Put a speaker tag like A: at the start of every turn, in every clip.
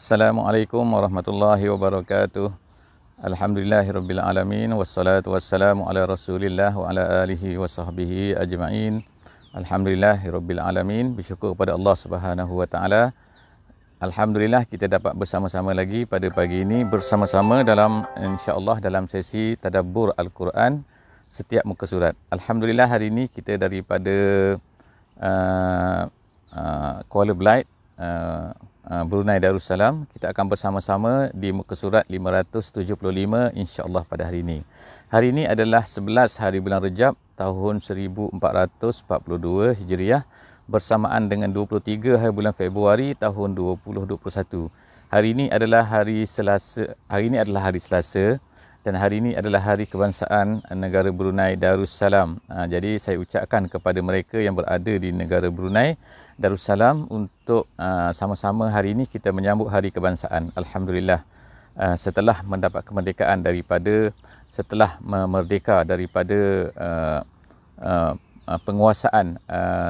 A: Assalamualaikum warahmatullahi wabarakatuh. Alhamdulillahirabbil alamin wassalatu wassalamu ala Rasulillah wa ala alihi wa sahbihi ajma'in. Alhamdulillahirabbil alamin. Bersyukur kepada Allah Subhanahu wa taala. Alhamdulillah kita dapat bersama-sama lagi pada pagi ini bersama-sama dalam insya-Allah dalam sesi tadabbur Al-Quran setiap muka surat. Alhamdulillah hari ini kita daripada Kuala Belait, Brunei Darussalam. Kita akan bersama-sama di muka surat 575 insya-Allah pada hari ini. Hari ini adalah 11 hari bulan Rejab tahun 1442 Hijriah bersamaan dengan 23 hari bulan Februari tahun 2021. Hari ini adalah hari Selasa. Dan hari ini adalah hari kebangsaan negara Brunei Darussalam. Jadi saya ucapkan kepada mereka yang berada di negara Brunei Darussalam untuk sama-sama hari ini kita menyambut hari kebangsaan. Alhamdulillah, setelah mendapat kemerdekaan setelah merdeka daripada penguasaan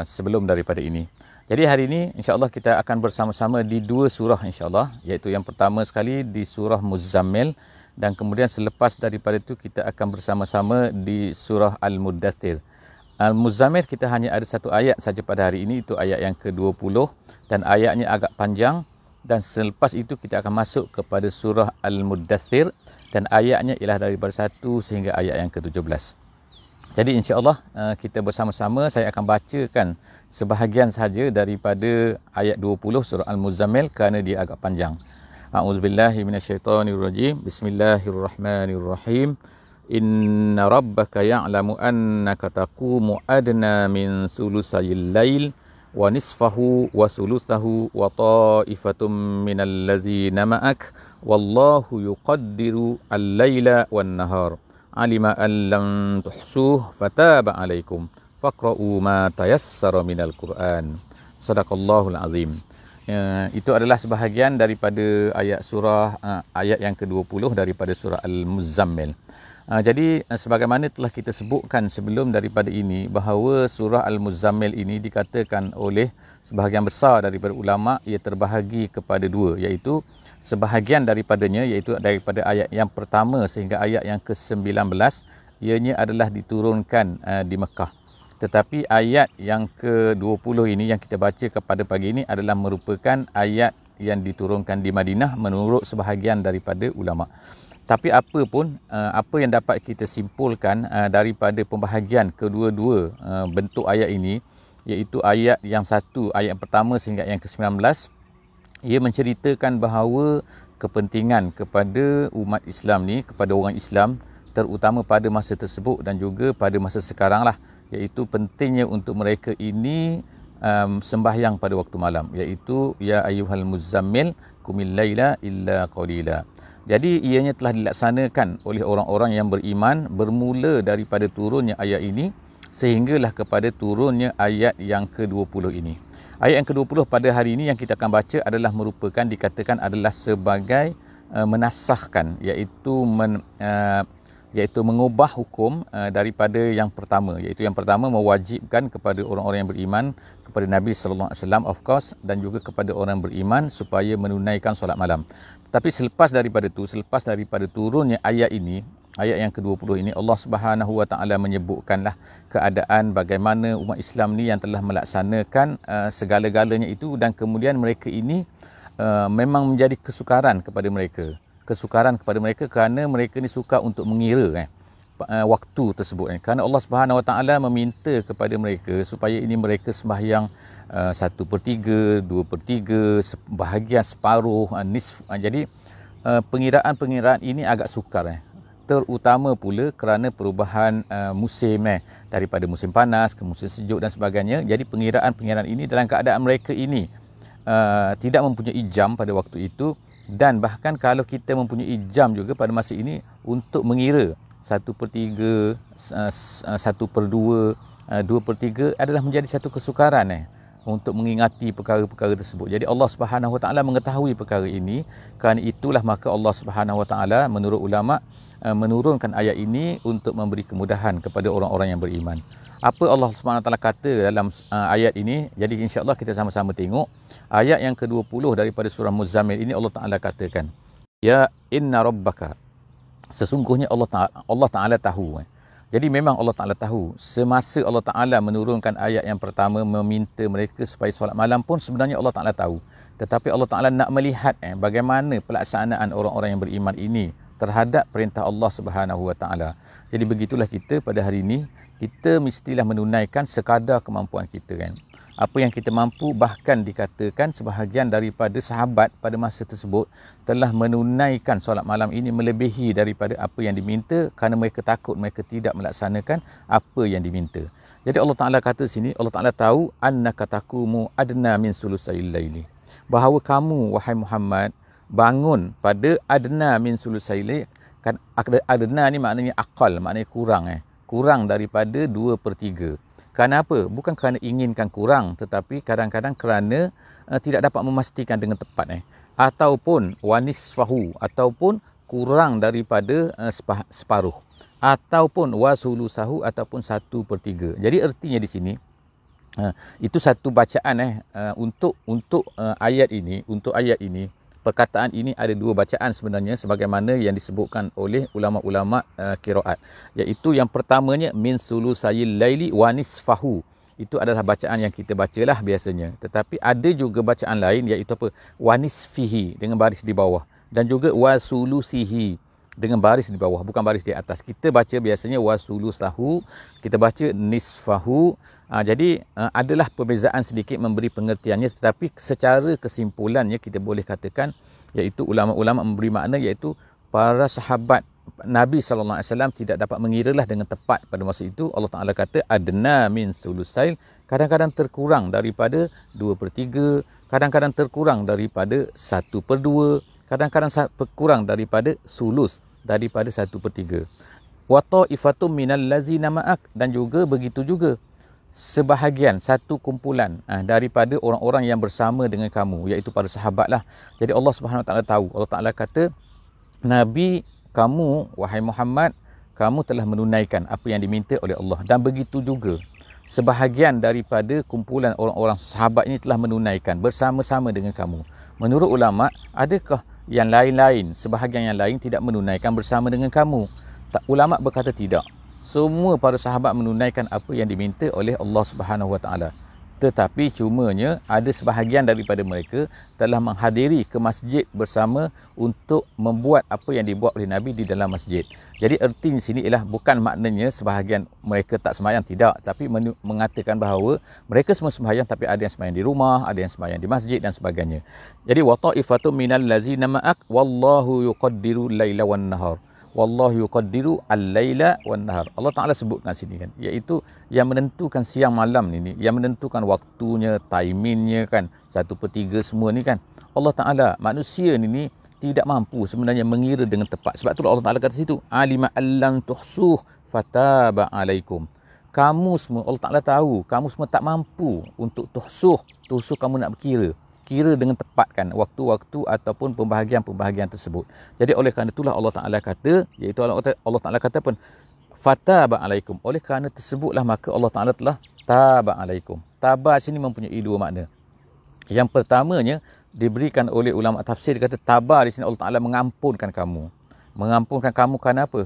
A: sebelum daripada ini. Jadi hari ini insya-Allah kita akan bersama-sama di dua surah insya-Allah, iaitu yang pertama sekali di surah Muzammil, dan kemudian selepas daripada itu kita akan bersama-sama di surah Al-Muddathir. Al-Muzammil kita hanya ada satu ayat saja pada hari ini, itu ayat yang ke-20 dan ayatnya agak panjang, dan selepas itu kita akan masuk kepada surah Al-Muddathir dan ayatnya ialah daripada 1 sehingga ayat yang ke-17. Jadi insya-Allah kita bersama-sama, saya akan bacakan sebahagian saja daripada ayat 20 surah Al-Muzammil kerana dia agak panjang. A'udzubillahi minasyaitonirrajim. Bismillahirrahmanirrahim. Inna rabbaka ya'lamu annaka taqumu adna min sulusayil lail wa nisfahu wa sulusahu wa ta'ifatum minal ladzina ma'ak wallahu yuqaddiru al-laila wan nahar. Alima an lam tuhsuh fataba alaikum faqra'u ma tayassara minal Qur'an. Sadaqallahul azim. Itu adalah sebahagian daripada ayat yang ke-20 daripada surah Al-Muzammil. Jadi sebagaimana telah kita sebutkan sebelum daripada ini, bahawa surah Al-Muzammil ini dikatakan oleh sebahagian besar daripada ulama ia terbahagi kepada dua, iaitu sebahagian daripadanya iaitu daripada ayat yang pertama sehingga ayat yang ke-19 ianya adalah diturunkan di Mekah. Tetapi ayat yang ke-20 ini yang kita baca kepada pagi ini adalah merupakan ayat yang diturunkan di Madinah menurut sebahagian daripada ulama. Tapi apa pun, apa yang dapat kita simpulkan daripada pembahagian kedua-dua bentuk ayat ini, iaitu ayat yang satu, ayat yang pertama sehingga yang ke-19, ia menceritakan bahawa kepentingan kepada umat Islam ni, kepada orang Islam, terutama pada masa tersebut dan juga pada masa sekarang lah, iaitu pentingnya untuk mereka ini sembahyang pada waktu malam, iaitu ya ayyuhal muzammil qumil laila illa qalila. Jadi ianya telah dilaksanakan oleh orang-orang yang beriman bermula daripada turunnya ayat ini sehinggalah kepada turunnya ayat yang ke-20 ini. Ayat yang ke-20 pada hari ini yang kita akan baca adalah merupakan dikatakan adalah sebagai menasahkan, iaitu mengubah hukum daripada yang pertama, iaitu yang pertama mewajibkan kepada orang-orang yang beriman, kepada Nabi sallallahu alaihi wasallam of course, dan juga kepada orang beriman supaya menunaikan solat malam. Tapi selepas daripada turunnya ayat ini, ayat yang ke-20 ini, Allah Subhanahu wa taala menyebutkanlah keadaan bagaimana umat Islam ni yang telah melaksanakan segala-galanya itu, dan kemudian mereka ini memang menjadi kesukaran kepada mereka kerana mereka ni suka untuk mengira waktu tersebut kerana Allah Subhanahu Wa Taala meminta kepada mereka supaya ini mereka sembahyang 1/3, 2/3, bahagian separuh, nisf. Jadi pengiraan ini agak sukar terutama pula kerana perubahan musim daripada musim panas ke musim sejuk dan sebagainya. Jadi pengiraan ini dalam keadaan mereka ini tidak mempunyai jam pada waktu itu, dan bahkan kalau kita mempunyai jam juga pada masa ini untuk mengira 1/3, 1/2, 2/3 adalah menjadi satu kesukaran untuk mengingati perkara-perkara tersebut. Jadi Allah Subhanahu Wa Taala mengetahui perkara ini, kerana itulah maka Allah Subhanahu Wa Taala menurut ulama menurunkan ayat ini untuk memberi kemudahan kepada orang-orang yang beriman. Apa Allah Subhanahu Wa Taala kata dalam ayat ini? Jadi insya-Allah kita sama-sama tengok. Ayat yang ke-20 daripada surah Muzammil ini Allah Ta'ala katakan, ya inna rabbaka, sesungguhnya Allah Ta'ala tahu. Jadi memang Allah Ta'ala tahu. Semasa Allah Ta'ala menurunkan ayat yang pertama meminta mereka supaya solat malam pun sebenarnya Allah Ta'ala tahu. Tetapi Allah Ta'ala nak melihat bagaimana pelaksanaan orang-orang yang beriman ini terhadap perintah Allah Subhanahu Wa Ta'ala. Jadi begitulah kita pada hari ini, kita mestilah menunaikan sekadar kemampuan kita kan. Apa yang kita mampu, bahkan dikatakan sebahagian daripada sahabat pada masa tersebut telah menunaikan solat malam ini melebihi daripada apa yang diminta kerana mereka takut mereka tidak melaksanakan apa yang diminta. Jadi Allah Ta'ala kata sini, Allah Ta'ala tahu annaka taqumu adna min sulusayil laili, bahawa kamu wahai Muhammad bangun pada adna min sulusayil laili. Kan adna ni maknanya aqal, maknanya kurang kurang daripada 2/3. Kerana apa? Bukan kerana inginkan kurang, tetapi kadang-kadang kerana tidak dapat memastikan dengan tepat ataupun wanisfahu, ataupun kurang daripada separuh, ataupun wasulusahu, ataupun 1/3. Jadi artinya di sini itu satu bacaan untuk ayat ini, perkataan ini ada dua bacaan sebenarnya sebagaimana yang disebutkan oleh ulama-ulama qiraat, iaitu yang pertamanya min sulusayil laili wa nisfahu. Itu adalah bacaan yang kita bacalah biasanya, tetapi ada juga bacaan lain iaitu apa, wa nisfihi dengan baris di bawah, dan juga wa sulusihi dengan baris di bawah, bukan baris di atas. Kita baca biasanya wa sulusahu, kita baca nisfahu. Jadi adalah perbezaan sedikit memberi pengertiannya, tetapi secara kesimpulannya kita boleh katakan iaitu ulama-ulama memberi makna iaitu para sahabat Nabi SAW tidak dapat mengiralah dengan tepat pada masa itu. Allah Ta'ala kata adna min sulusail, kadang-kadang terkurang daripada 2/3, kadang-kadang terkurang daripada 1/2, kadang-kadang kurang daripada sulus, daripada 1/3. Wa ta'ifatum minal lazina ma'ak, dan juga begitu juga sebahagian, satu kumpulan daripada orang-orang yang bersama dengan kamu, iaitu para sahabat lah. Jadi Allah Subhanahu Wa Taala tahu. Allah Taala kata, Nabi kamu wahai Muhammad, kamu telah menunaikan apa yang diminta oleh Allah, dan begitu juga sebahagian daripada kumpulan orang-orang sahabat ini telah menunaikan bersama-sama dengan kamu. Menurut ulama, adakah yang lain-lain, sebahagian yang lain tidak menunaikan bersama dengan kamu? Ulama berkata tidak. Semua para sahabat menunaikan apa yang diminta oleh Allah Subhanahu Wa Taala. Tetapi cumanya ada sebahagian daripada mereka telah menghadiri ke masjid bersama untuk membuat apa yang dibuat oleh Nabi di dalam masjid. Jadi erti di sini ialah bukan maknanya sebahagian mereka tak sembahyang, tidak, tapi mengatakan bahawa mereka semua sembahyang, tapi ada yang sembahyang di rumah, ada yang sembahyang di masjid dan sebagainya. Jadi wa ta'ifatum minal ladzina ma'ak wallahu yuqaddiru laila wan nahar. Wallahu yuqaddiru al-laila wan nahar. Allah Ta'ala sebutkan sini kan, iaitu yang menentukan siang malam ni, yang menentukan waktunya, timingnya kan, 1/3 semua ni kan. Allah Ta'ala, manusia ni tidak mampu sebenarnya mengira dengan tepat. Sebab tu Allah Ta'ala kata situ, alima allan tuhsuh fataba alaikum. Kamu semua, Allah Ta'ala tahu, kamu semua tak mampu untuk tuhsuh kamu nak berkira. Kira dengan tepat kan waktu-waktu ataupun pembahagian-pembahagian tersebut. Jadi oleh kerana itulah Allah Ta'ala kata, iaitu Allah Ta'ala kata pun fataba alaikum. Oleh kerana tersebutlah maka Allah Ta'ala telah taba alaikum. Taba sini mempunyai dua makna. Yang pertamanya diberikan oleh ulama tafsir, kata taba di sini Allah Ta'ala mengampunkan kamu. Mengampunkan kamu kerana apa?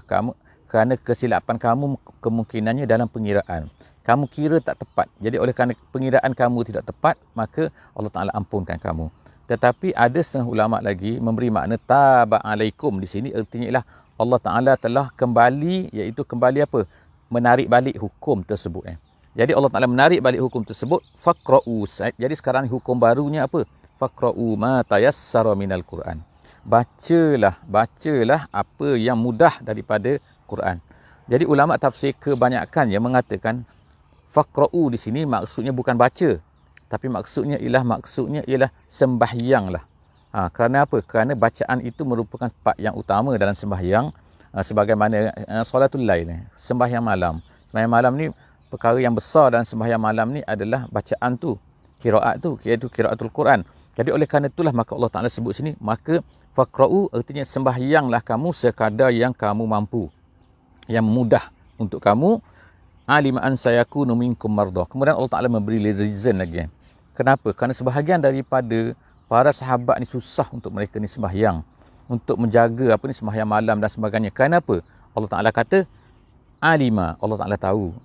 A: Kerana kesilapan kamu kemungkinannya dalam pengiraan. Kamu kira tak tepat. Jadi oleh kerana pengiraan kamu tidak tepat, maka Allah Ta'ala ampunkan kamu. Tetapi ada setengah ulama lagi memberi makna taba alaikum di sini, artinya ialah Allah Ta'ala telah kembali, iaitu kembali apa? Menarik balik hukum tersebut. Jadi Allah Ta'ala menarik balik hukum tersebut. Faqra'u. Jadi sekarang hukum barunya apa? Faqra'u ma tayassara minal Quran. Bacalah apa yang mudah daripada Quran. Jadi ulama tafsir kebanyakan yang mengatakan faqra'u di sini maksudnya bukan baca, tapi maksudnya ialah sembahyang lah. Kerana apa? Kerana bacaan itu merupakan part yang utama dalam sembahyang, sebagaimana solatul lail, sembahyang malam. Sembahyang malam ni perkara yang besar dalam sembahyang malam ni adalah bacaan tu, qiraat tu, iaitu qiraatul Quran. Jadi oleh kerana itulah maka Allah Ta'ala sebut sini, maka faqra'u artinya sembahyanglah kamu sekadar yang kamu mampu, yang mudah untuk kamu. Alima an sayakunu minkum mardah. Kemudian Allah Ta'ala memberi reason lagi. Kenapa? Kerana sebahagian daripada para sahabat ni susah untuk mereka ni sembahyang, untuk menjaga sembahyang malam dan sebagainya. Kenapa? Allah Taala kata alima, Allah Taala tahu,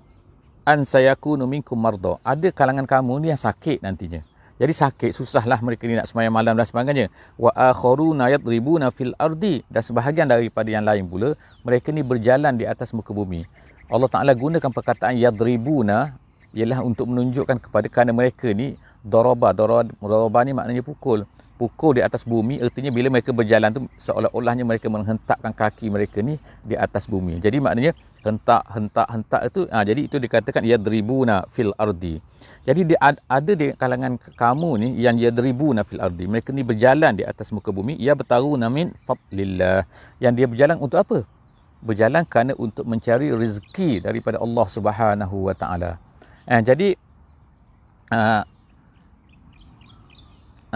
A: an sayakunu minkum marda, ada kalangan kamu ni yang sakit nantinya. Jadi sakit, susahlah mereka ni nak sembahyang malam dan sebagainya. Wa akharuna yadribuna fil ardi, dan sebahagian daripada yang lain pula mereka ni berjalan di atas muka bumi. Allah Taala gunakan perkataan yadribuna ialah untuk menunjukkan kepada kerana mereka ni daraba ni maknanya pukul di atas bumi, artinya bila mereka berjalan tu seolah-olahnya mereka menghentakkan kaki mereka ni di atas bumi. Jadi maknanya hentak itu, jadi itu dikatakan yadribuna fil ardi. Jadi ada di kalangan kamu ni yang yadribuna fil ardi, mereka ni berjalan di atas muka bumi, ya bertaruna min fadlillah, yang dia berjalan untuk apa? Berjalan kerana untuk mencari rezeki daripada Allah Subhanahu wa taala.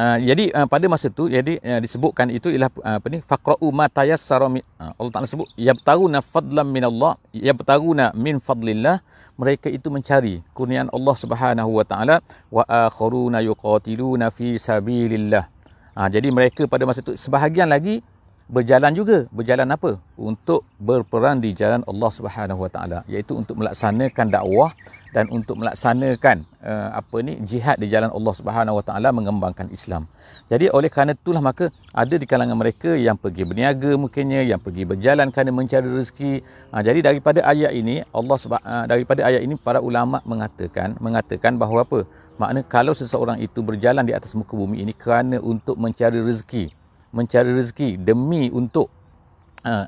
A: Jadi pada masa tu disebutkan itu ialah faqra'u ma tayassara min, Allah Taala sebut yabtaruna fadlan min Allah, yabtaruna min fadlillah, mereka itu mencari kurniaan Allah Subhanahu wa taala, wa akharuna yuqatiluna fi sabilillah. Jadi mereka pada masa itu sebahagian lagi berjalan apa? Untuk berperang di jalan Allah Subhanahu wa taala, iaitu untuk melaksanakan dakwah dan untuk melaksanakan jihad di jalan Allah Subhanahu wa taala, mengembangkan Islam. Jadi oleh kerana itulah maka ada di kalangan mereka yang pergi berniaga mungkinnya, yang pergi berjalan kerana mencari rezeki. Jadi daripada ayat ini para ulama mengatakan bahawa apa? Makna kalau seseorang itu berjalan di atas muka bumi ini kerana untuk mencari rezeki demi untuk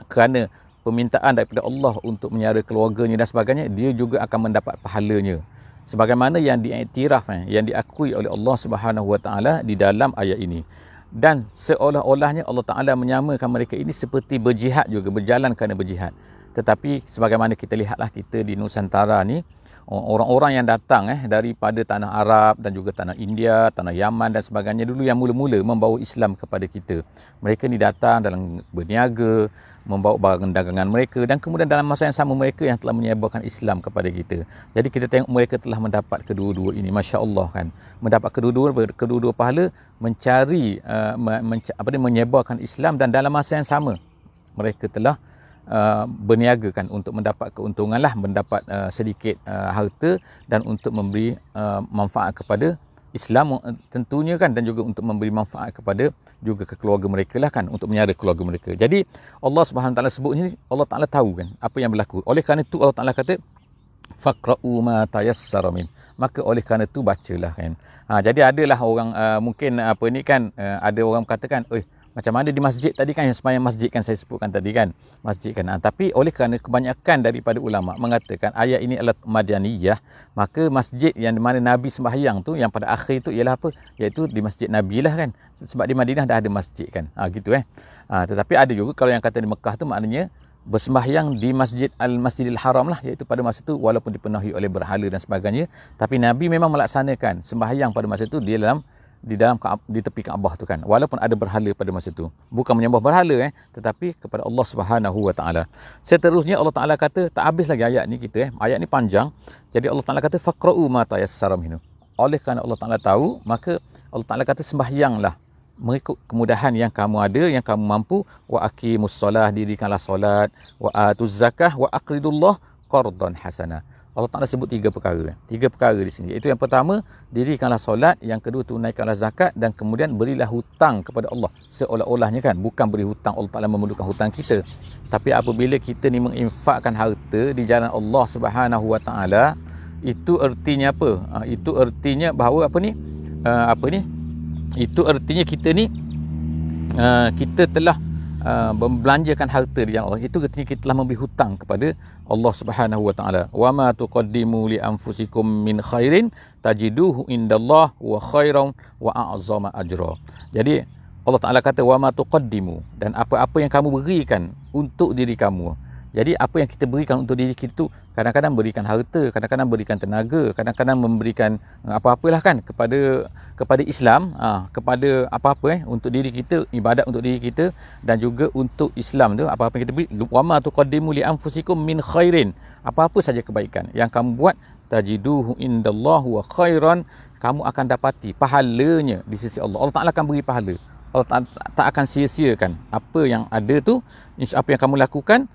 A: kerana permintaan daripada Allah untuk menyara keluarganya dan sebagainya, dia juga akan mendapat pahalanya sebagaimana yang diiktiraf, yang diakui oleh Allah Subhanahu wa taala di dalam ayat ini. Dan seolah-olahnya Allah Taala menyamakan mereka ini seperti berjihad juga, berjalan kerana berjihad. Tetapi sebagaimana kita lihatlah, kita di Nusantara ni, orang-orang yang datang daripada tanah Arab dan juga tanah India, tanah Yaman dan sebagainya, dulu yang mula-mula membawa Islam kepada kita. Mereka ni datang dalam berniaga, membawa barang dagangan mereka, dan kemudian dalam masa yang sama mereka yang telah menyebarkan Islam kepada kita. Jadi kita tengok mereka telah mendapat kedua-dua ini, masya-Allah kan. Mendapat kedua-dua pahala mencari menyebarkan Islam, dan dalam masa yang sama mereka telah berniaga kan untuk mendapat keuntungan mendapat sedikit harta dan untuk memberi manfaat kepada Islam tentunya kan, dan juga untuk memberi manfaat kepada juga ke keluarga mereka kan, untuk menyara keluarga mereka. Jadi Allah Subhanahu Wa Taala sebut ini, Allah Taala tahu kan apa yang berlaku. Oleh kerana itu Allah Taala kata faqra'u ma tayassara min, maka oleh kerana itu bacalah kan. Jadi adalah orang mungkin ada orang katakan, macam mana di masjid tadi kan, yang sembahyang masjid kan saya sebutkan tadi kan, masjid kan. Tapi oleh kerana kebanyakan daripada ulama mengatakan ayat ini adalah Madaniyah, maka masjid yang di mana Nabi sembahyang tu yang pada akhir tu ialah apa? Iaitu di Masjid Nabi lah kan. Sebab di Madinah dah ada masjid kan. Gitu tetapi ada juga kalau yang kata di Mekah tu maknanya bersembahyang di Masjidil Haram lah, iaitu pada masa tu walaupun dipenuhi oleh berhala dan sebagainya, tapi Nabi memang melaksanakan sembahyang pada masa tu di tepi Kaabah tu kan, walaupun ada berhala pada masa tu, bukan menyembah berhala tetapi kepada Allah Subhanahu wa taala. Seterusnya Allah Taala kata, tak habis lagi ayat ni kita ayat ni panjang. Jadi Allah Taala kata faqra'u ma tayassara minhu. Oleh kerana Allah Taala tahu, maka Allah Taala kata sembahyanglah mengikut kemudahan yang kamu ada, yang kamu mampu. Wa aqimus solah, dirikanlah solat. Wa atuz zakah wa aqridullah qardan hasanah. Allah Taala sebut tiga perkara di sini. Itu yang pertama, dirikanlah solat, yang kedua tunaikanlah zakat, dan kemudian berilah hutang kepada Allah. Seolah-olahnya kan, bukan beri hutang, Allah Taala memerlukan hutang kita. Tapi apabila kita ni menginfakkan harta di jalan Allah Subhanahu wa taala, itu artinya apa? Itu artinya bahawa itu artinya kita ni kita telah membelanjakan harta di jalan Allah. Itu artinya kita telah memberi hutang kepada Allah Subhanahu wa taala. Wa ma tuqaddimu li anfusikum min khairin tajiduhu indallah wa khairan wa a'zama ajra. Jadi Allah Taala kata wa ma tuqaddimu, dan apa-apa yang kamu berikan untuk diri kamu. Jadi apa yang kita berikan untuk diri kita tu, kadang-kadang berikan harta, kadang-kadang berikan tenaga, kadang-kadang memberikan apa-apalah kan kepada Islam, kepada apa-apa untuk diri kita, ibadat untuk diri kita, dan juga untuk Islam tu apa-apa yang kita beri. Wa ma tuqaddimu li anfusikum min khairin, apa-apa saja kebaikan yang kamu buat, tajiduhu indallahu wa khairan, kamu akan dapati pahalanya di sisi Allah. Allah Ta'ala akan beri pahala. Allah tak akan sia-siakan apa yang ada tu, apa yang kamu lakukan,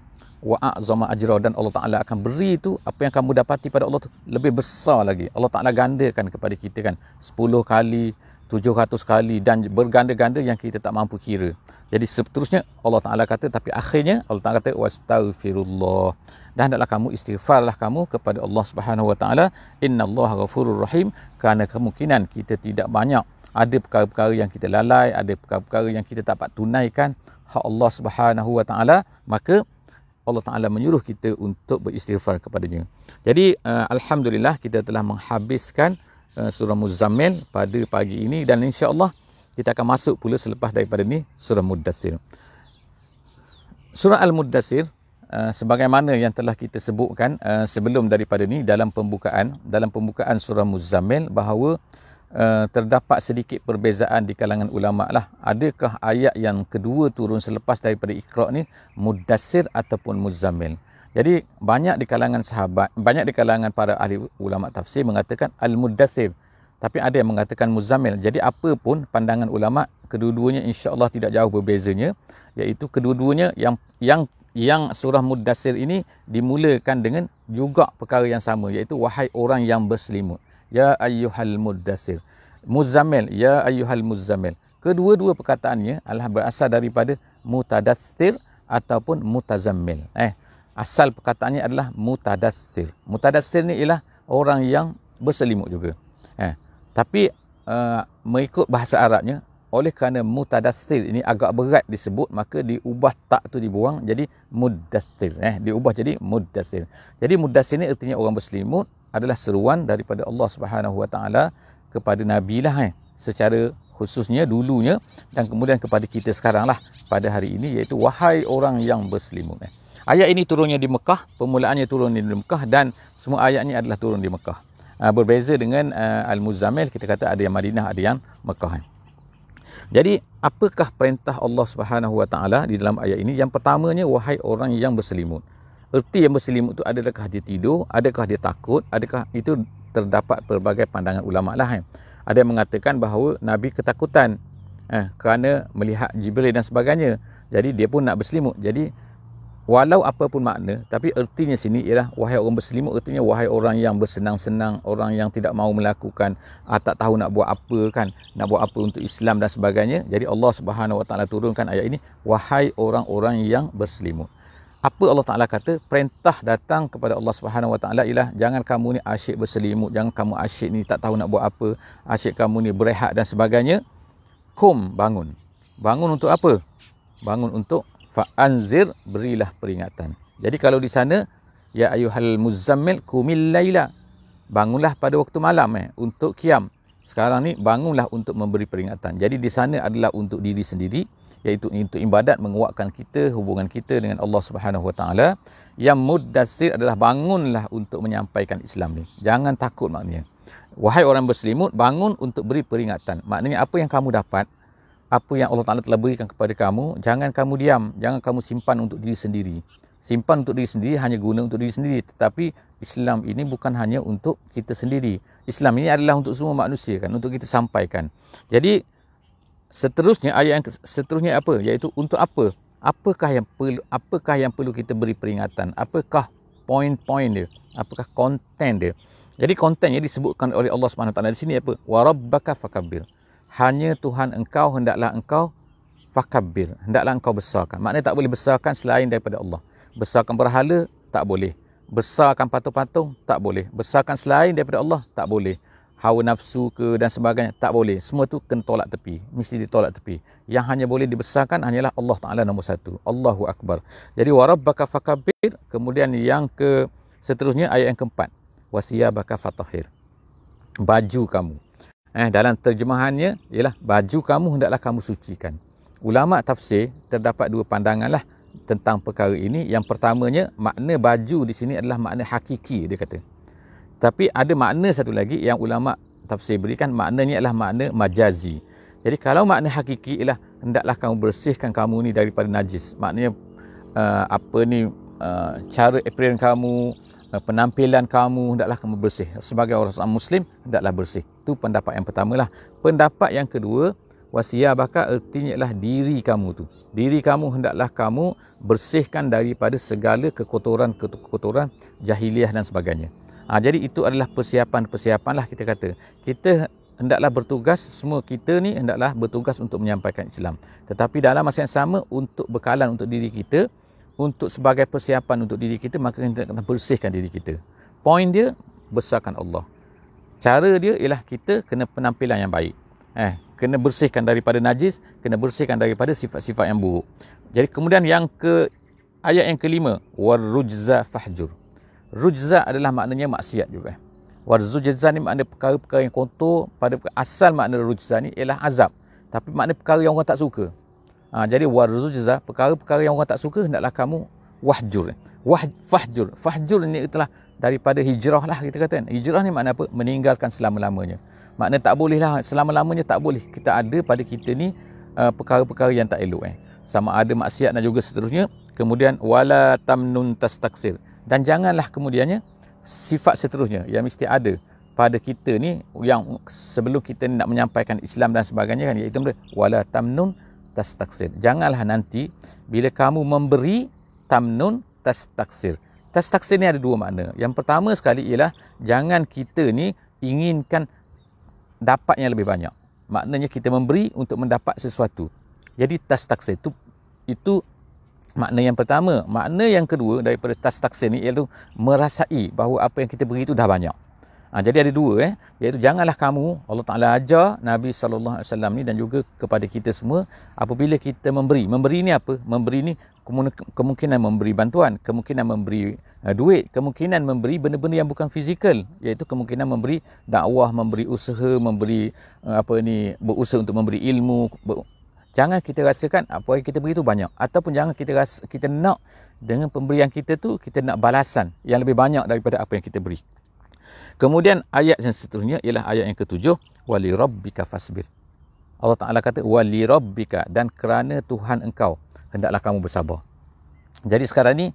A: wa a'zama ajra, dan Allah Ta'ala akan beri tu, apa yang kamu dapati pada Allah tu lebih besar lagi. Allah Ta'ala gandakan kepada kita kan 10 kali, 700 kali dan berganda-ganda yang kita tak mampu kira. Jadi seterusnya Allah Ta'ala kata, tapi akhirnya Allah Ta'ala kata wastaghfirullah, dan hendaklah kamu istighfarlah kamu kepada Allah Subhanahu Wa Ta'ala, innallaha ghafurur rahim, kerana kemungkinan kita tidak banyak, ada perkara-perkara yang kita lalai, ada perkara-perkara yang kita tak dapat tunaikan hak Allah Subhanahu Wa Ta'ala, maka Allah Ta'ala menyuruh kita untuk beristighfar kepadanya. Jadi alhamdulillah kita telah menghabiskan surah Muzammil pada pagi ini, dan insya-Allah kita akan masuk pula selepas daripada ni surah Muddathir. Surah Al-Muddathir sebagaimana yang telah kita sebutkan sebelum daripada ni dalam pembukaan surah Muzammil, bahawa terdapat sedikit perbezaan di kalangan ulama lah. Adakah ayat yang kedua turun selepas daripada Iqra ni Muddathir ataupun Muzammil? Jadi banyak di kalangan sahabat, banyak di kalangan para ahli ulama tafsir mengatakan Al-Muddathir, tapi ada yang mengatakan Muzammil. Jadi apa pun pandangan ulama, kedua-duanya insya-Allah tidak jauh berbezanya, iaitu kedua-duanya yang surah Muddathir ini dimulakan dengan juga perkara yang sama, iaitu wahai orang yang berselimut, ya ayyuhal muddathir. Muzammil, ya ayyuhal muzammil. Kedua-dua perkataannya adalah berasal daripada mutadaththir ataupun mutazammil. Asal perkataannya adalah mutadaththir. Mutadaththir ni ialah orang yang berselimut juga. Tapi mengikut bahasa Arabnya, oleh kerana mutadaththir ini agak berat disebut, maka diubah tak tu dibuang jadi muddathir. Diubah jadi muddathir. Jadi muddathir ni artinya orang berselimut, adalah seruan daripada Allah Subhanahu Wa Taala kepada Nabi lah, secara khususnya dulunya, dan kemudian kepada kita sekarang lah pada hari ini, iaitu wahai orang yang berselimut. Ayat ini turunnya di Mekah, permulaannya turun di Mekah, dan semua ayat ini adalah turun di Mekah. Berbeza dengan Al-Muzammil, kita kata ada yang Madinah, ada yang Mekah. Jadi apakah perintah Allah Subhanahu Wa Taala di dalam ayat ini? Yang pertamanya, wahai orang yang berselimut. Erti yang berselimut itu, adakah dia tidur, adakah dia takut, adakah itu, terdapat pelbagai pandangan ulama lah. Ada yang mengatakan bahawa Nabi ketakutan kerana melihat Jibril dan sebagainya, jadi dia pun nak berselimut. Jadi walau apa pun makna, tapi ertinya sini ialah wahai orang berselimut, ertinya wahai orang yang bersenang-senang, orang yang tidak mahu melakukan, tak tahu nak buat apa kan, nak buat apa untuk Islam dan sebagainya. Jadi Allah Subhanahu Wa Taala turunkan ayat ini, wahai orang-orang yang berselimut. Apa Allah Ta'ala kata? Perintah datang kepada Allah Subhanahu Wa Taala ialah jangan kamu ni asyik berselimut, jangan kamu asyik ni tak tahu nak buat apa, asyik kamu ni berehat dan sebagainya. Kum, bangun. Bangun untuk apa? Bangun untuk fa'anzir, berilah peringatan. Jadi kalau di sana, ya ayyuhal muzammil qumil laila, bangunlah pada waktu malam untuk qiyam. Sekarang ni bangunlah untuk memberi peringatan. Jadi di sana adalah untuk diri sendiri, iaitu untuk ibadat, menguatkan kita, hubungan kita dengan Allah Subhanahu Wa Taala. Yang muddathir adalah bangunlah untuk menyampaikan Islam ni. Jangan takut maknanya. Wahai orang berselimut, bangun untuk beri peringatan. Maknanya apa yang kamu dapat, apa yang Allah Ta'ala telah berikan kepada kamu, jangan kamu diam, jangan kamu simpan untuk diri sendiri. Simpan untuk diri sendiri hanya guna untuk diri sendiri. Tetapi Islam ini bukan hanya untuk kita sendiri. Islam ini adalah untuk semua manusia kan, untuk kita sampaikan. Jadi seterusnya, ayat yang seterusnya apa? Iaitu untuk apa? Apakah yang perlu kita beri peringatan? Apakah poin-poin dia? Apakah konten dia? Jadi kontennya disebutkan oleh Allah Subhanahu Wa Taala di sini apa? Wa rabbaka fakabbir. Hanya Tuhan engkau, hendaklah engkau fakabbir. Hendaklah engkau besarkan. Maknanya tak boleh besarkan selain daripada Allah. Besarkan berhala, tak boleh. Besarkan patung-patung, tak boleh. Besarkan selain daripada Allah, tak boleh. Hawa nafsu ke dan sebagainya, tak boleh. Semua tu kena tolak tepi, mesti ditolak tepi. Yang hanya boleh dibesarkan hanyalah Allah Ta'ala nombor satu. Allahu Akbar. Jadi warabbaka fakabbir. Kemudian yang ke seterusnya, ayat yang keempat, wasiyabaka fatahhir. Baju kamu, dalam terjemahannya ialah baju kamu hendaklah kamu sucikan. Ulama tafsir terdapat dua pandangan lah tentang perkara ini. Yang pertamanya, makna baju di sini adalah makna hakiki, dia kata. Tapi ada makna satu lagi yang ulama tafsir berikan, maknanya adalah makna majazi. Jadi kalau makna hakiki ialah hendaklah kamu bersihkan kamu ni daripada najis. Maknanya cara appearance kamu, penampilan kamu hendaklah kamu bersih. Sebagai orang Muslim hendaklah bersih. Itu pendapat yang pertama lah. Pendapat yang kedua, wasiyabaka artinya ialah diri kamu tu. Diri kamu hendaklah kamu bersihkan daripada segala kekotoran jahiliah dan sebagainya. Jadi itu adalah persiapan lah kita kata. Kita hendaklah bertugas, semua kita ni hendaklah bertugas untuk menyampaikan Islam. Tetapi dalam masa yang sama, untuk bekalan untuk diri kita, untuk sebagai persiapan untuk diri kita, maka kita kena bersihkan diri kita. Poin dia, besarkan Allah. Cara dia ialah kita kena penampilan yang baik. Kena bersihkan daripada najis, kena bersihkan daripada sifat-sifat yang buruk. Jadi kemudian ayat yang kelima, warrujza fahjur. Rujza adalah maknanya maksiat juga. Warzujza ni makna perkara-perkara yang kotor. Pada asal makna rujza ni ialah azab. Tapi makna perkara yang orang tak suka. Jadi warzujza, perkara-perkara yang orang tak suka, hendaklah kamu wahjur. Fahjur. Fahjur ni itulah daripada hijrah lah kita kata. Hijrah ni makna apa? Meninggalkan selama-lamanya. Makna tak boleh lah, selama-lamanya tak boleh. Kita ada pada kita ni perkara-perkara yang tak elok. Sama ada maksiat dan juga seterusnya. Kemudian wala tamnun tastaksir. Dan janganlah kemudiannya sifat seterusnya yang mesti ada pada kita ni, yang sebelum kita nak menyampaikan Islam dan sebagainya kan, iaitu wala tamnun tastaksir. Janganlah nanti bila kamu memberi, tamnun tastaksir. Tastaksir ni ada dua makna. Yang pertama sekali ialah jangan kita ni inginkan dapat yang lebih banyak. Maknanya kita memberi untuk mendapat sesuatu. Jadi tastaksir itu makna yang pertama. Makna yang kedua daripada tastaksir ni iaitu merasai bahawa apa yang kita beri itu dah banyak. Jadi ada dua, iaitu janganlah kamu, Allah Ta'ala ajar Nabi SAW ni dan juga kepada kita semua, apabila kita memberi. Memberi ni apa? Memberi ni kemungkinan memberi bantuan, kemungkinan memberi duit, kemungkinan memberi benda-benda yang bukan fizikal, iaitu kemungkinan memberi dakwah, memberi usaha, memberi berusaha untuk memberi ilmu. Jangan kita rasakan apa yang kita beri itu banyak, ataupun jangan kita nak dengan pemberian kita tu kita nak balasan yang lebih banyak daripada apa yang kita beri. Kemudian ayat yang seterusnya ialah ayat yang ketujuh, wali rabbika fasbir. Allah Ta'ala kata wali rabbika, dan kerana Tuhan engkau hendaklah kamu bersabar. Jadi sekarang ni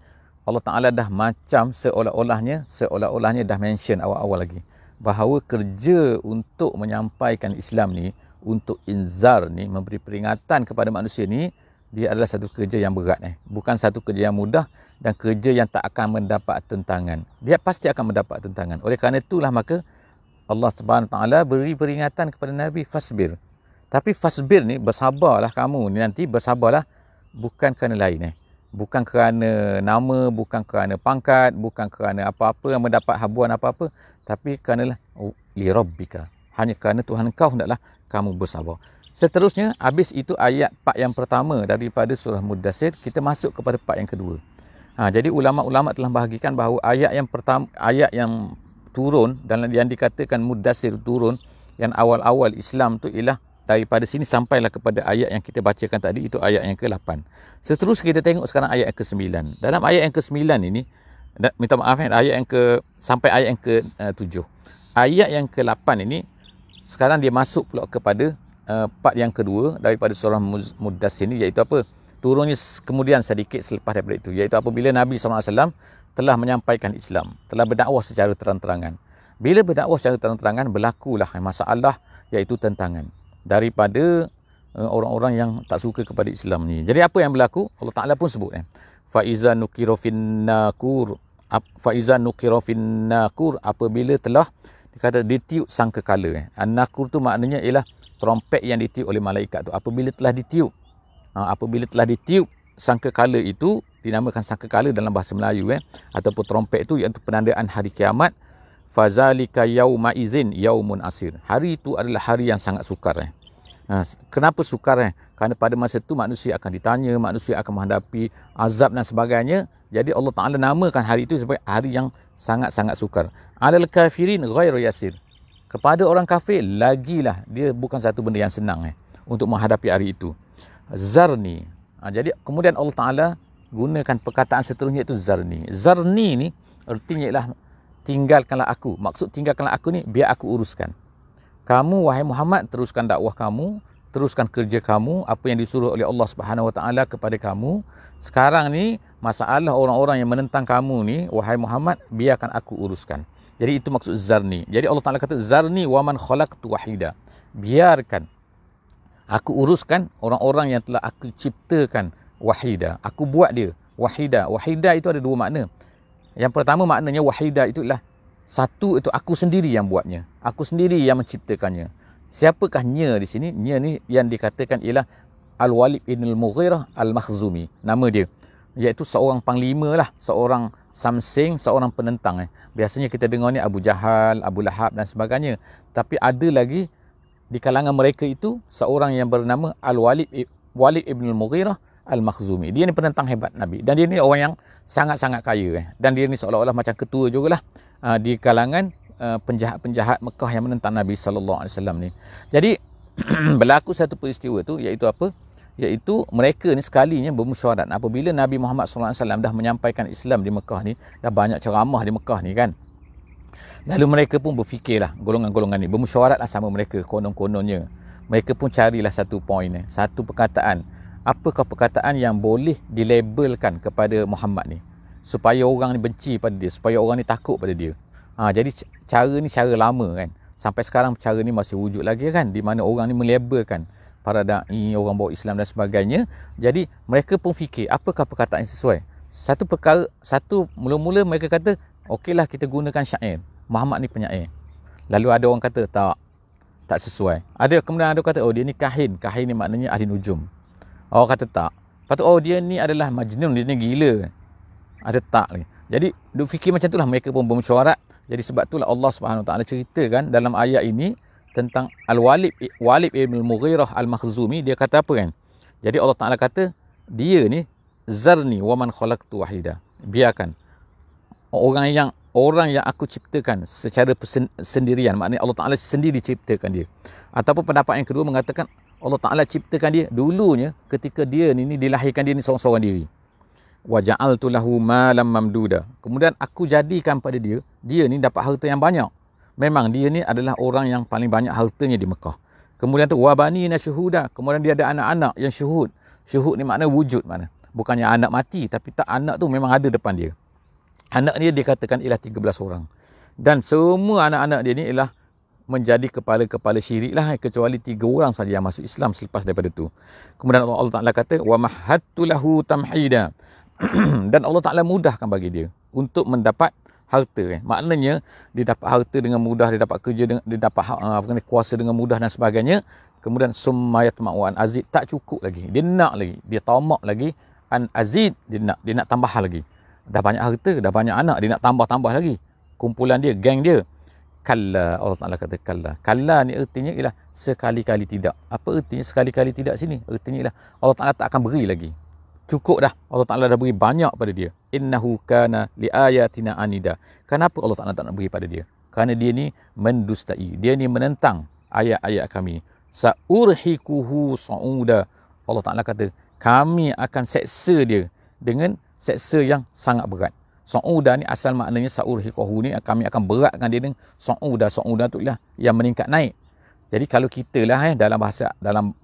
A: Allah Ta'ala dah macam seolah-olahnya dah mention awal-awal lagi bahawa kerja untuk menyampaikan Islam ni, untuk inzar ni, memberi peringatan kepada manusia ni, dia adalah satu kerja yang berat. Bukan satu kerja yang mudah, dan kerja yang tak akan mendapat tentangan. Dia pasti akan mendapat tentangan. Oleh kerana itulah maka Allah Subhanahu Taala beri peringatan kepada Nabi, fasbir. Tapi fasbir ni, bersabarlah kamu ni, nanti bersabarlah bukan kerana lain. Bukan kerana nama, bukan kerana pangkat, bukan kerana apa-apa yang mendapat habuan apa-apa, tapi kerana li rabbika. Hanya kerana Tuhan kau hendaklah kamu bersabar. Seterusnya, habis itu ayat part yang pertama daripada surah Muddassir, kita masuk kepada part yang kedua. Jadi ulama-ulama telah bahagikan bahawa ayat yang pertama, ayat yang turun dan yang dikatakan Muddassir turun, yang awal-awal Islam tu ialah daripada sini sampailah kepada ayat yang kita bacakan tadi, itu ayat yang ke-8. Seterusnya kita tengok sekarang ayat yang ke-9. Dalam ayat yang ke-9 ini, minta maaf ayat yang sampai ayat yang ke-7. Ayat yang ke-8 ini sekarang dia masuk pula kepada part yang kedua daripada surah Muddassir ini, iaitu apa? Turunnya kemudian sedikit selepas daripada itu, iaitu apabila Nabi SAW telah menyampaikan Islam, telah berdakwah secara terang-terangan. Bila berdakwah secara terang-terangan, berlakulah masalah, iaitu tentangan daripada orang-orang yang tak suka kepada Islam ni. Jadi apa yang berlaku? Allah Ta'ala pun sebut faiza nukira fin nakur, apabila telah dikata ditiup sangkakala. An-nakur tu maknanya ialah trompet yang ditiup oleh malaikat tu. Apabila telah ditiup sangkakala itu, dinamakan sangkakala dalam bahasa Melayu ataupun trompet itu, iaitu penandaan hari kiamat. Fazalika yauma izin yaumun asir. Hari itu adalah hari yang sangat sukar. Kenapa sukar? Kerana pada masa itu manusia akan ditanya, manusia akan menghadapi azab dan sebagainya. Jadi Allah Ta'ala namakan hari itu sebagai hari yang sangat-sangat sukar. Alal kafirin ghairu yasir. Kepada orang kafir lagilah dia bukan satu benda yang senang untuk menghadapi hari itu. Zarni. Jadi kemudian Allah Ta'ala gunakan perkataan seterusnya, itu zarni. Zarni ni artinya ialah tinggalkanlah aku. Maksud tinggalkanlah aku ni, biar aku uruskan. Kamu wahai Muhammad teruskan dakwah kamu, teruskan kerja kamu, apa yang disuruh oleh Allah Subhanahu Wa Taala kepada kamu. Sekarang ni masalah orang-orang yang menentang kamu ni, wahai Muhammad, biarkan aku uruskan. Jadi itu maksud zarni. Jadi Allah Taala kata zarni wa man khalaqtu wahida. Biarkan aku uruskan orang-orang yang telah aku ciptakan wahida. Aku buat dia wahida. Wahida itu ada dua makna. Yang pertama maknanya wahida itu ialah satu, itu aku sendiri yang buatnya. Aku sendiri yang menciptakannya. Siapakah nya di sini? Nya ni yang dikatakan ialah Al-Walid bin Al-Mughirah Al-Makhzumi. Nama dia. Iaitu seorang panglima lah. Seorang samsing, seorang penentang. Biasanya kita dengar ni Abu Jahal, Abu Lahab dan sebagainya. Tapi ada lagi di kalangan mereka itu seorang yang bernama Al-Walid ibn Al-Mughirah Al-Makhzumi. Dia ni penentang hebat Nabi. Dan dia ni orang yang sangat-sangat kaya. Dan dia ni seolah-olah macam ketua jugalah di kalangan penjahat-penjahat Mekah yang menentang Nabi SAW ni. Jadi berlaku satu peristiwa tu, iaitu apa? Iaitu mereka ni sekalinya bermusyawarat. Apabila Nabi Muhammad SAW dah menyampaikan Islam di Mekah ni, dah banyak ceramah di Mekah ni kan. Lalu mereka pun berfikirlah, golongan-golongan ni bermusyawaratlah sama mereka, konon-kononnya. Mereka pun carilah satu poin ni, satu perkataan. Apakah perkataan yang boleh dilabelkan kepada Muhammad ni, supaya orang ni benci pada dia, supaya orang ni takut pada dia. Jadi cara ni cara lama kan. Sampai sekarang cara ni masih wujud lagi kan, di mana orang ni melabelkan para da'i, orang bawa Islam dan sebagainya. Jadi mereka pun fikir apakah perkataan yang sesuai. Satu mula-mula mereka kata okeylah kita gunakan syair, Muhammad ni penyair. Lalu ada orang kata tak sesuai. Kemudian ada kata dia ni kahin ni maknanya ahli nujum. Orang kata tak. Lepas tu dia ni adalah majnun, dia ni gila. Ada tak ni. Jadi duk fikir macam itulah, mereka pun bermusyawarat. Jadi sebab itulah Allah Subhanahu Wa Taala ceritakan dalam ayat ini tentang Walid ibn Al-Mughirah Al-Makhzumi. Dia kata apa kan? Jadi Allah Taala kata dia ni zarni wa man khalaqtu wahida. Biarkan orang yang aku ciptakan secara sendirian, maknanya Allah Taala sendiri ciptakan dia. Ataupun pendapat yang kedua mengatakan Allah Taala ciptakan dia dulunya ketika dia ni dilahirkan, dia ni seorang-seorang diri. Wa ja'altu lahu malam mamduda. Kemudian aku jadikan pada dia ni dapat harta yang banyak. Memang dia ni adalah orang yang paling banyak hartanya di Mekah. Kemudian tu wa banina syuhuda. Kemudian dia ada anak-anak yang syuhud. Syuhud ni makna wujud mana. Bukannya anak mati, tapi tak, anak tu memang ada depan dia. Anak dia dikatakan ialah 13 orang. Dan semua anak-anak dia ni ialah menjadi kepala-kepala syirik lah, kecuali 3 orang saja yang masuk Islam selepas daripada tu. Kemudian Allah Ta'ala kata wa mahattu lahu tamhida. Dan Allah Ta'ala mudahkan bagi dia untuk mendapat harta kan. Maknanya dia dapat harta dengan mudah, dia dapat kerja dengan, dia dapat kuasa dengan mudah dan sebagainya. Kemudian summayat ma'wan azid, tak cukup lagi, dia nak lagi, dia tamak lagi, an azid, dia nak tambah lagi. Dah banyak harta, dah banyak anak, dia nak tambah lagi. Kumpulan dia, geng dia. Kalla, Allah Ta'ala kata kalla. Kalla ni artinya ialah sekali-kali tidak. Apa artinya sekali-kali tidak sini? Artinya ialah Allah Ta'ala tak akan beri lagi. Cukup dah. Allah Ta'ala dah beri banyak pada dia. Innahu kana liayatina anida. Kenapa Allah Ta'ala tak nak beri pada dia? Kerana dia ni mendustai. Dia ni menentang ayat-ayat kami. Sa'urhikuhu sa'uda. Allah Ta'ala kata, kami akan seksa dia dengan seksa yang sangat berat. Sa'uda ni asal maknanya sa'urhikuhu ni, kami akan beratkan dia dengan sa'uda. Sa'uda tu lah yang meningkat naik. Jadi kalau kita lah dalam bahasa, dalam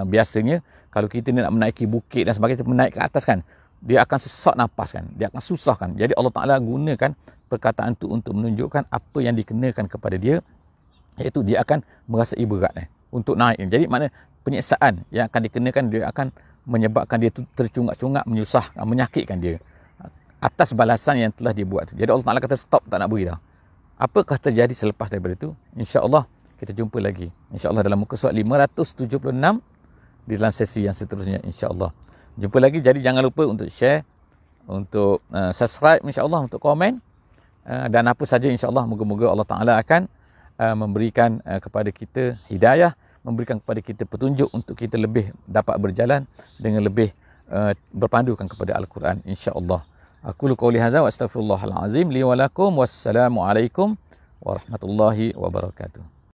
A: biasanya kalau kita ni nak menaiki bukit dan sebagainya, menaik ke atas kan, dia akan sesak nafas kan, dia akan susah kan. Jadi Allah Ta'ala gunakan perkataan tu untuk menunjukkan apa yang dikenakan kepada dia, iaitu dia akan merasai berat untuk naik. Jadi makna penyiksaan yang akan dikenakan, dia akan menyebabkan dia tu tercungak-cungak, menyusahkan, menyakitkan dia atas balasan yang telah dia buat tu. Jadi Allah Ta'ala kata stop, tak nak beri dah. Apakah terjadi selepas daripada itu? InsyaAllah kita jumpa lagi, InsyaAllah dalam muka surat 576 di dalam sesi yang seterusnya, insya-Allah. Jumpa lagi. Jadi jangan lupa untuk share, untuk subscribe, insya-Allah, untuk komen dan apa saja, insya-Allah. Moga-moga Allah Taala akan memberikan kepada kita hidayah, memberikan kepada kita petunjuk untuk kita lebih dapat berjalan dengan lebih berpandukan kepada Al-Quran, insya-Allah. Aku qouli hadza wa astaghfirullahal azim li wa lakum. Wassalamualaikum warahmatullahi wabarakatuh.